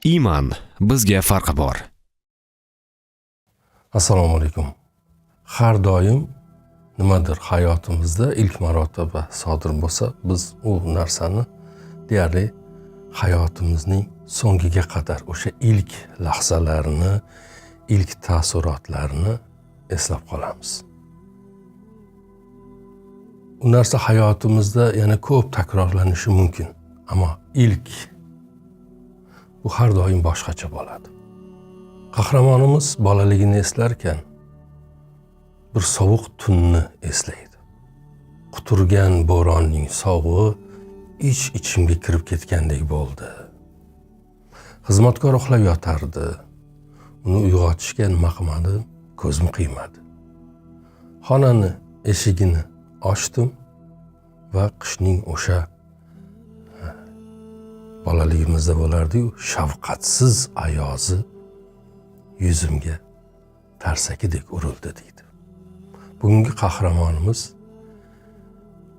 Iman bizga farqi bor. Assalomu alaykum. Har doim nimadir hayotimizda ilk marotaba sodir bo'lsa, biz u narsani deyarli hayotimizning so'ngiga qadar o'sha ilk lahzalarni, ilk taassurotlarni eslab qolamiz. U narsa hayotimizda yana ko'p takrorlanishi mumkin, ammo ilk bu har doim boshqacha bo'ladi. Qahramonimiz bolaligini eslarkan bir sovuq tunni eslaydi. Quturgan bo'ronning sovug'i ich-ichimga kirib ketgandek bo'ldi. Xizmatkor uxlab yotardi. Uni uyg'otishga nima qilmadim, ko'zim qiymadi. Xonani eshigini ochdim va qishning o'sha bolaligimizda bo'lardi-yu, shafqatsiz ayozi yuzimga tarsakidek urildi deydi. Bugungi qahramonimiz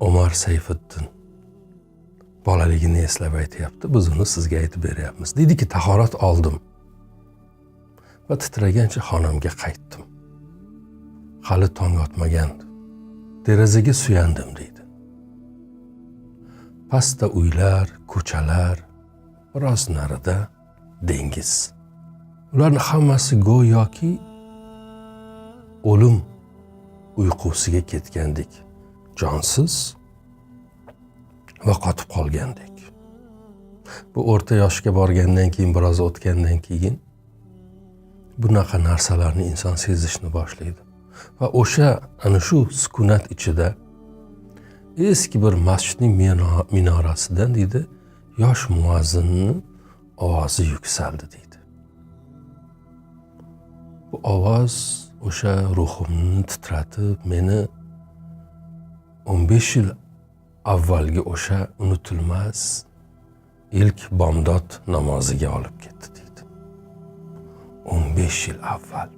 Omar Sayfiddin bolaligini eslab aytyapti. Biz uni sizga aytib beryapmiz. Deydiki, tahorat oldim va titragancha xonamga qaytdim. Hali tong otmagandi. Derazaga suyandim deydi. Pastda uylar, ko'chalar, biroz narida dengiz. Ularning hammasi go'yoki o'lim uyqusiga ketgandek, jonsiz va qotib qolgandek. Bu o'rta yoshga borgandan keyin, biroz o'tgandan keyin bunaqa narsalarni inson sezishni boshlaydi. Va o'sha ana shu sukunat ichida eski bir masjidning minorasidan deydi, yosh muazzinning ovozi yuksaldi deydi. Bu ovoz o'sha ruhimni titratib, meni 15 yil avvalgi o'sha unutilmas ilk bomdod namoziga olib ketdi deydi. 15 yil avval.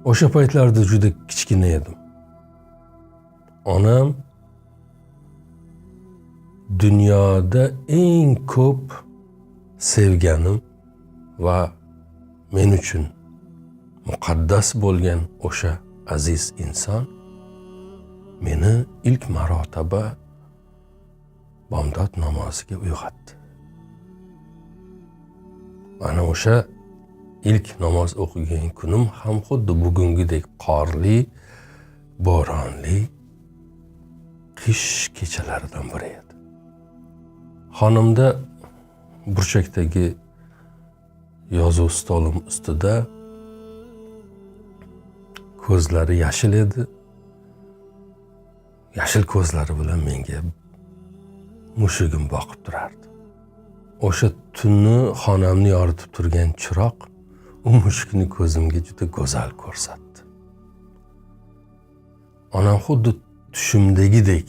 O'sha paytlarda juda kichkina edim. Onam dunyoda eng ko'p sevganim va men uchun muqaddas bo'lgan o'sha aziz inson meni ilk marotaba bomdod namoziga uyg'otdi. Ana o'sha ilk namoz o'qigan kunim ham xuddi bugungidek qorli, bo'ronli qish kechalaridan biri edi. Xonamda burchakdagi yozuv stolim ustida ko'zlari yashil edi. Yashil ko'zlari bilan menga mushugim boqib turardi. O'sha tunni xonamni yoritib turgan chiroq u mushukni ko'zimga juda go'zal ko'rsatdi. Onam xuddi tushimdagidek,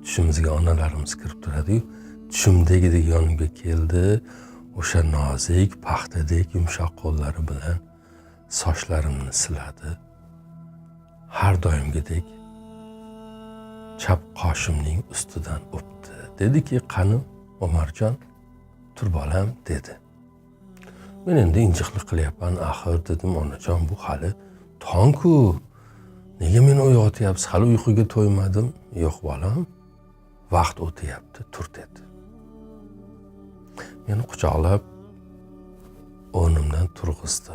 tushimizga onalarimiz kirib turadi-yu, tushimdagidek yonimga keldi. O'sha nozik, paxtadek yumshoq qo'llari bilan sochlarimni siladi. Har doimgidek chap qoshimning ustidan o'pdi. Dediki, qani Omarjon, tur bolam, dedi. Men endi injiqlik qilyapman, axir dedim, onajon, bu hali tong-ku. Nega meni uyg'otyapsiz? Hali uyquga to'ymadim. Yo'q bolam, vaqt o'tyapti, tur dedi. Meni quchoqlab o'rnimdan turg'izdi.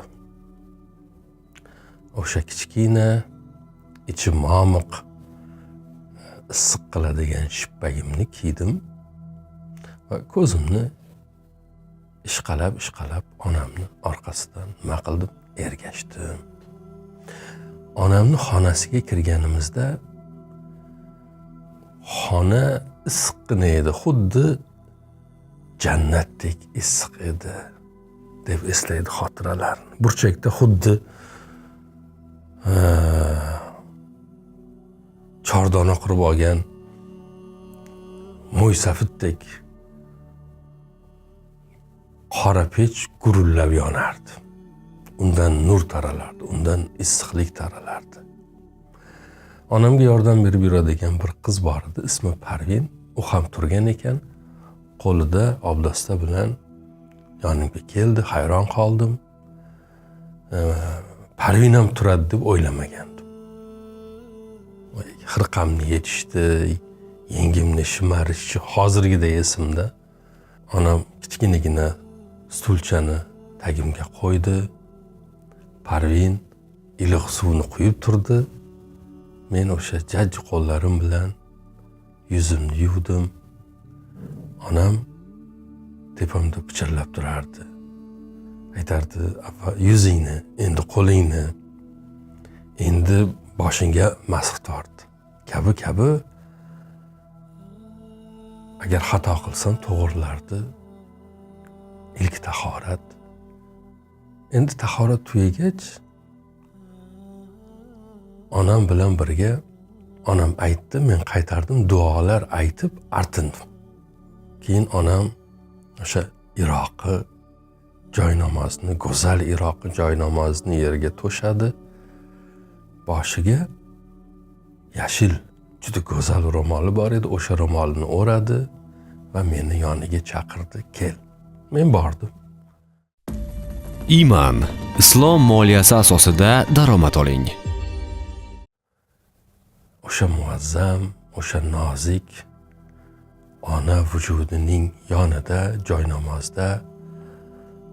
O'sha kichkina, ichi momiq, issiq qiladigan shippagimni kiydim va ko'zimni ishqalab onamni orqasidan nima qildim? Ergashdim. Onamni xonasiga kirganimizda xona issiqqina edi, xuddi jannatdek issiq edi deb eslaydi xotiralarni. Burchakda xuddi chordona qurib olgan mo'ysafiddek qora pech gurullab yonardi. Undan nur taralardi, undan issiqlik taralardi. Onamga yordam berib yuradigan bir qiz bor edi, ismi Parvin. U ham turgan ekan, qo'lida obdasta bilan yonimga keldi, hayron qoldim. Parvin ham turadi deb o'ylamagandim. Xirqamni yechishdi, yengimni shimarishchi hozirgidek esimda. Onam kichkinagina stulchani tagimga qo'ydi. Parvin iliq suvni quyib turdi. Men o'sha jajji qo'llarim bilan yuzimni yuvdim. Onam tepamda pichirlab turardi. Aytardi, yuzingni, endi qo'lingni, endi boshingga masx tort. Kabi agar xato qilsam to'g'rilardi. Ilk tahorat. Endi tahorat tugagach, onam bilan birga onam aytdi, men qaytardim, duolar aytib artindim. Keyin onam o'sha iroqi joynamozni, go'zal iroqi joynamozni yerga to'shadi. Boshiga yashil juda go'zal ro'moli bor edi, o'sha ro'molini o'radi va meni yoniga chaqirdi, kel. Men bordim. Iman islom moliyasi asosida daromad oling. O'sha muazzam, o'sha nozik ona vujudining yonida, joynamozda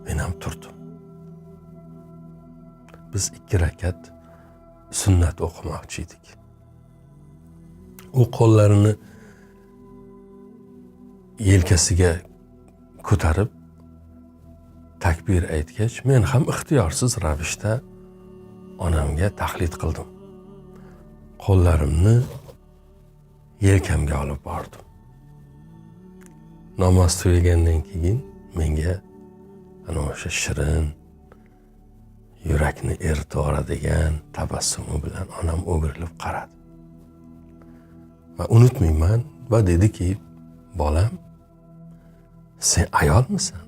men ham turdim. Biz 2 rakat sunnat o'qimoqchi edik. U qo'llarini yelkasiga ko'tarib takbir aytgach, men ham ixtiyorsiz ravishda onamga taqlid qildim. Qo'llarimni yelkamga olib bordim. Namoz tugagandan keyin menga ana o'sha shirin, yurakni eritvoradigan tabassumi bilan onam o'girilib qaradi. Va unutmayman va dediki, bolam, sen ayolmisan?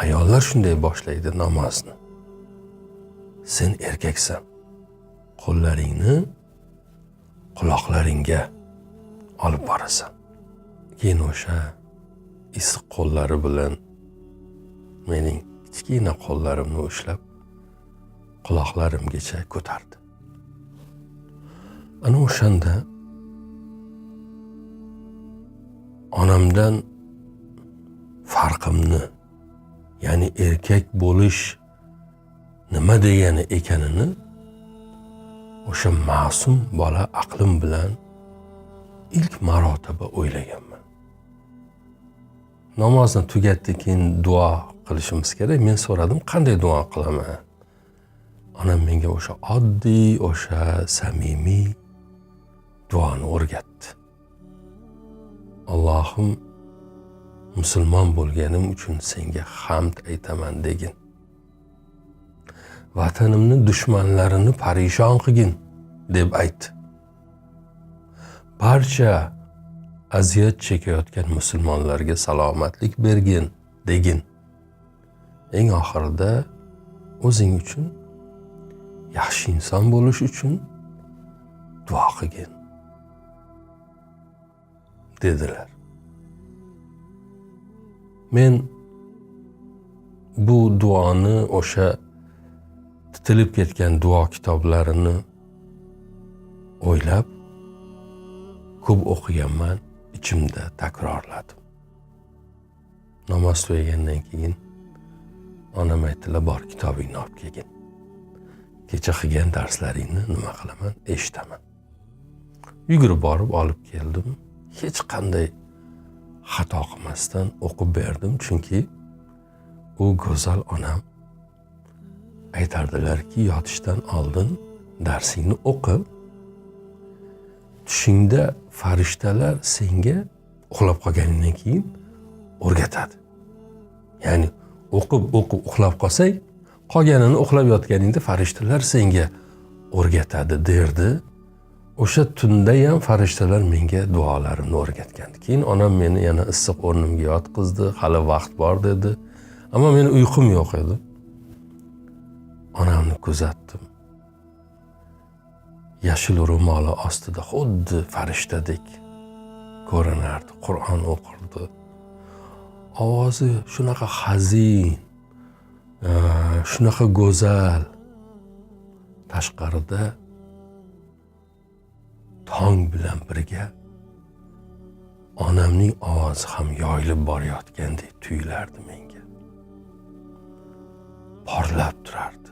Ayollar shunday boshlaydi namozni. Sen erkaksan. Qo'llaringni quloqlaringga olib borasan. Keyin o'sha issiq qo'llari bilan mening kichkina qo'llarimni ushlab quloqlarimgacha ko'tardi. Ana o'shanda onamdan farqimni, ya'ni erkak bo'lish nima degani ekanini o'sha ma'sum bola aqlim bilan ilk marotaba o'ylaganman. Namozni tugatdik, keyin duo qilishimiz kerak. Men so'radim, qanday duo qilaman? Onam menga o'sha oddiy, o'sha samimiy duoni o'rgatdi. Allohim, musulmon bo'lganim uchun senga hamd aytaman degin. Vatanimni dushmanlarini parishon qilgin deb aytdi. Barcha aziyat chekayotgan musulmonlarga salomatlik bergin degin. Eng oxirida o'zing uchun, yaxshi inson bo'lish uchun duo qilgin dedilar. Men bu duoni, o'sha titilib ketgan duo kitoblarini o'ylab ko'p o'qiganman, ichimda takrorladim. Namoz tugagandan keyin onam aytdilar, bor kitobingni olib kelgin. Kecha qilgan darslaringni nima qilaman, eshitaman. Yugurib borib olib keldim. Hech qanday xato qilmasdan o'qib berdim, chunki u go'zal onam aytardilarki, yotishdan oldin darsingni o'qi. Tushingda farishtalar senga uxlab qolganingdan keyin o'rgatadi. Ya'ni o'qib uxlab qolsang, qolganini uxlab yotganingda farishtalar senga o'rgatadi derdi. O'sha tunda ham farishtalar menga duolarimni o'rgatgandi. Keyin onam meni yana issiq o'rnimga yotqizdi, hali vaqt bor dedi. Ammo meni uyqum yo'q edi. Onamni kuzatdim. Yashil ro'moli ostida xuddi farishtadek ko'rinardi. Qur'on o'qirdi. ovozi shunaqa hazin, shunaqa go'zal. Tashqarida tong bilan birga onamning ovozi ham yoyilib borayotgandek tuyulardi menga. Porlab turardi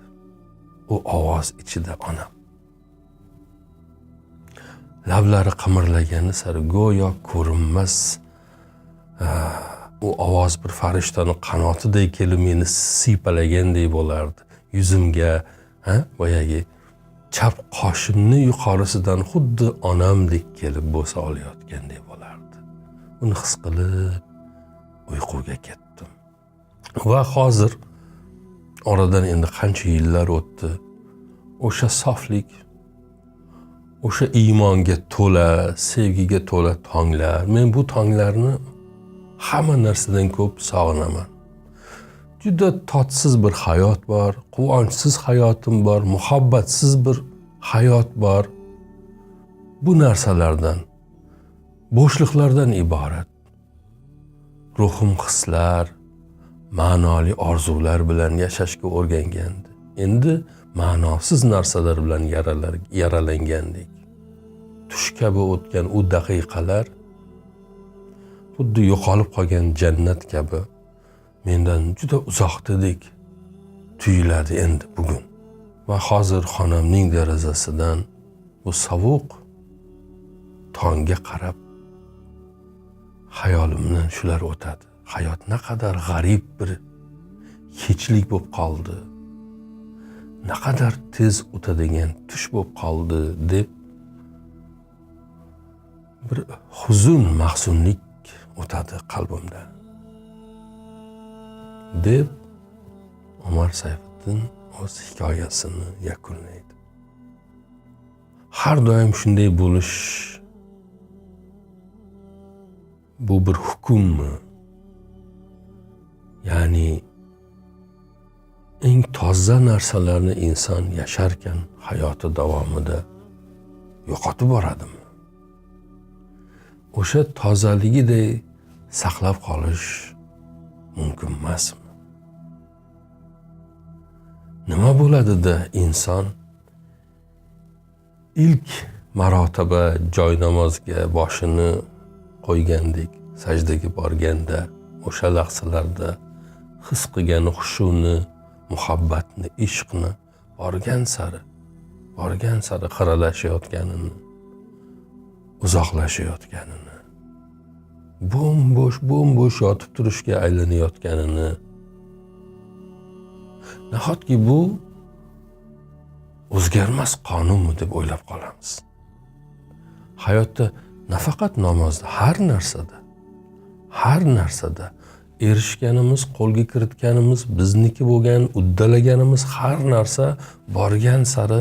u ovoz ichida onam. Lablari qimirlagani sari go'yo ko'rinmas u ovoz bir farishtani qanotidek kelib meni siypalagandek bo'lardi. Yuzimga boyagi chap qoshimni yuqorisidan xuddi onamdek kelib bo'sa olayotgandek bo'lardi. Uni his qilib uyquga ketdim. Va hozir oradan endi qancha yillar o'tdi. O'sha soflik, o'sha iymonga to'la, sevgiga to'la tonglar. Men bu tonglarni hamma narsadan ko'p sog'inaman. Juda totsiz bir hayot bor, quvonchsiz hayotim bor, muhabbatsiz bir hayot bor. Bu narsalardan, bo'shliqlardan iborat. Ruhim hislar, ma'noli orzular bilan yashashga o'rgangandi. Endi ma'nosiz narsalar bilan yaralangandek. Tush kabi o'tgan u daqiqalar xuddi yo'qolib qolgan jannat kabi mendan juda uzoqdadek tuyuladi endi bugun. Va hozir xonamning derazasidan bu sovuq tongga qarab hayolimdan shular o'tadi. Hayot naqadar g'arib bir hechlik bo'lib qoldi. Naqadar tez o'tadigan tush bo'lib qoldi deb bir huzun, mahzunlik o'tadi qalbimda. Deb Umar Sayfiddin o'z hikoyasini yakunlaydi. Har doim shunday bo'lish bu bir hukmmi? Ya'ni eng toza narsalarni inson yasharkan hayoti davomida yo'qotib boradimi? O'sha tozaligiday saqlab qolish mumkin emasmi? Nima bo'ladida inson ilk marotaba joy namozga boshini qo'ygandek sajdaga borganda, o'sha lahzalarda his qilgan xushuni, muhabbatni, ishqni borgan sari xiralashayotganini, uzoqlashayotganini, bo'm-bo'sh yotib turishga aylanayotganini, nahotki bu o'zgarmas qonunmi deb o'ylab qolamiz. Hayotda nafaqat namozda, har narsada erishganimiz, qo'lga kiritganimiz, bizniki bo'lgan, uddalaganimiz har narsa borgan sari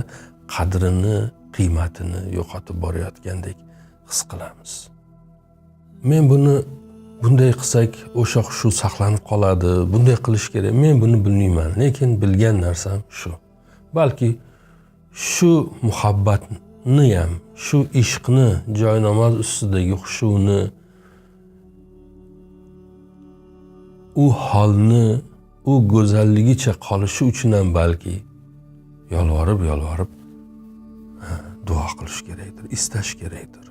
qadrini, qiymatini yo'qotib borayotgandek his qilamiz. Men buni bunday qilsak o'sha shu saqlanib qoladi, bunday qilish kerak. Men buni bilmayman, lekin bilgan narsam shu. Balki shu muhabbatni ham, shu ishqni, joy namoz ustidagi xushuni, u holni, u go'zalligicha qolishi uchun ham balki yolvorib duo qilish kerakdir, istash kerakdir.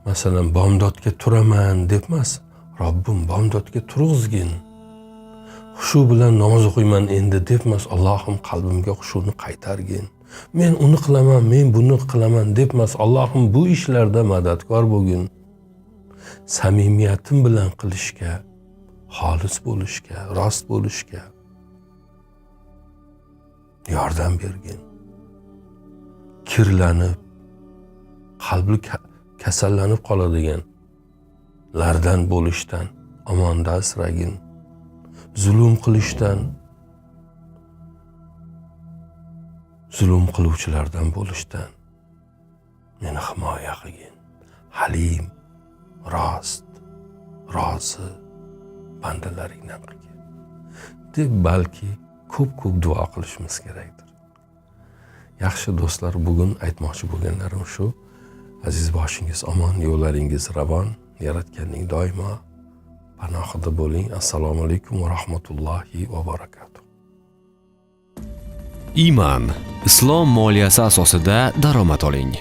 Masalan, bomdodga turaman debmas, Robbim bomdodga turg'izgin. Xushu bilan namoz o'qiyman endi debmas, Allohim qalbimga xushuni qaytargin. Men uni qilaman, men buni qilaman debmas, Allohim bu ishlarda madadkor bo'lgin. Samimiyatim bilan qilishga, xolis bo'lishga, rost bo'lishga yordam bergin. Kirlanib, qalbi kasallanib qoladigan lardan bo'lishdan omonda asragin. Zulm qilishdan, zulm qiluvchilardan bo'lishdan meni himoya qilgin. Halim, rost, rozi bandalaringdan qilgin deb balki ko'p duo qilishimiz kerakdir. Yaxshi do'stlar, bugun aytmoqchi bo'lganlarim shu. Aziz boshingiz omon, yo'llaringiz ravon, Yaratganning doimo panohida bo'ling. Assalomu alaykum va rahmatullohi va barakatuh. Iman, islom moliyasi asosida daromad oling.